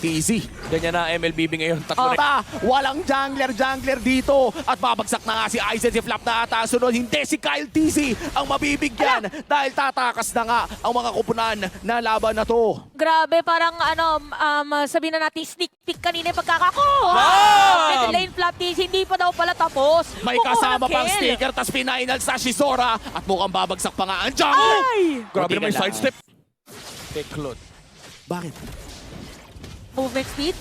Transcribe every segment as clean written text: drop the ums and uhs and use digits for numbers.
Easy. Ganyan na MLBB ngayon. Tatlo Ata, walang jungler dito. At babagsak na nga si Aizen, si Flap na ata. Sunod, hindi si Kyle TZ ang mabibigyan. Dahil tatakas na nga ang mga kupunan na laban na to. Grabe, parang sabihin na natin sneak peek kanina yung pagkakakuha. Mid lane flap tease, hindi pa daw pala tapos. May Kukuha kasama ng pang kill. sticker, tas final sa Shizora. At mukhang babagsak pa nga ang jungle. Ay! Grabe naman yung Buti na sidestep. Teklot. Bakit? Movement speed.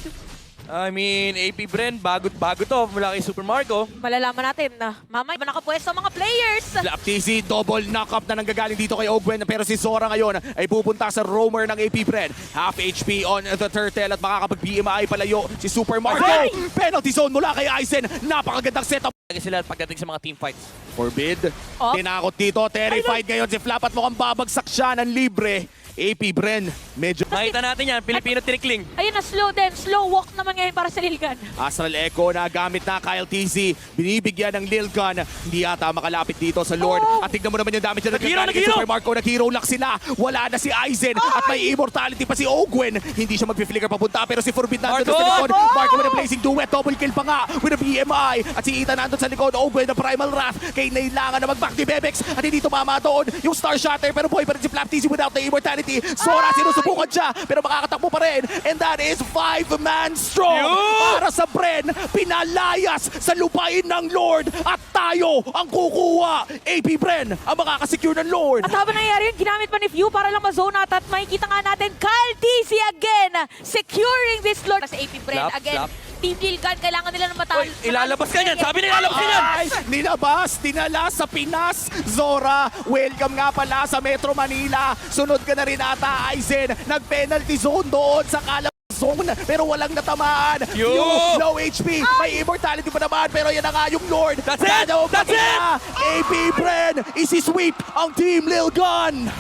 I mean, AP Bren, bago to mula kay Super Marco. Malalaman natin na mamay ba nakapwesto ang mga players. Flap TZ, double knock-up na nanggagaling dito kay Ogwen. Pero si Zora ngayon ay pupunta sa roamer ng AP Bren. Half HP on the turtle at makakapag-BMI palayo si Super Marco. Ay! Penalty zone mula kay Aizen. Napakagandang setup. Lagi sila pagdating sa mga team fights. Forbid. Oh. Tinakot dito. Terrified ngayon si Flap at mukhang babagsak siya ng libre. AP Bren, medyo... Nakita natin yan, Filipino trickling. Ayun na, slow din. Slow walk naman ngayon para sa Lilgan. Astral Echo na gamit na Kyle TZ. Binibigyan ng Lil Gun. Hindi yata makalapit dito sa Lord. Oh. At tignan mo naman yung damage na Nag-hero, nagkagaling kay nag-hero! Super Marco. Nag-hero lock sila. Wala na si Aizen. At may immortality pa si Ogwen. Hindi siya mag-flicker papunta. Pero si Forbid nandun Marco! sa likod. Marco with a blazing duet. Double kill pa nga with a BMI. At si Ethan nandun sa likod. Ogwen na Primal Wrath. Kailangan na mag-back ni Bebex. At hindi tumama doon yung Star Shatter. Pero boy pa rin si Flap TZ without the immortality. Sora sinusubukan siya. Pero makakatakbo pa rin. And that is 5-man strong. Para sa Bren, pinalayas sa lupain ng Lord at tayo ang kukuha. AP Bren ang makakasecure ng Lord. At habang nangyayari yun, ginamit pa ni View para lang ma-zone out at makikita nga natin Kyle TZ again securing this Lord. Sa AP Bren Flap, again. flap. Team Lilgan, kailangan nila ng matalo. Oy, ilalabas ka niyan! Sabi nila ilalabas ka niyan! Ay, nilabas, tinala sa Pinas. Zora, welcome nga pala sa Metro Manila. Sunod ka na rin ata, Aizen. Nag-penalty zone doon sa zone, pero walang natamaan. Yo! Low HP, may immortality pa naman, pero yan na nga yung Lord. That's it! Dadaw pa That's it! niya. AP Bren, isi-sweep ang Team Lil Gun.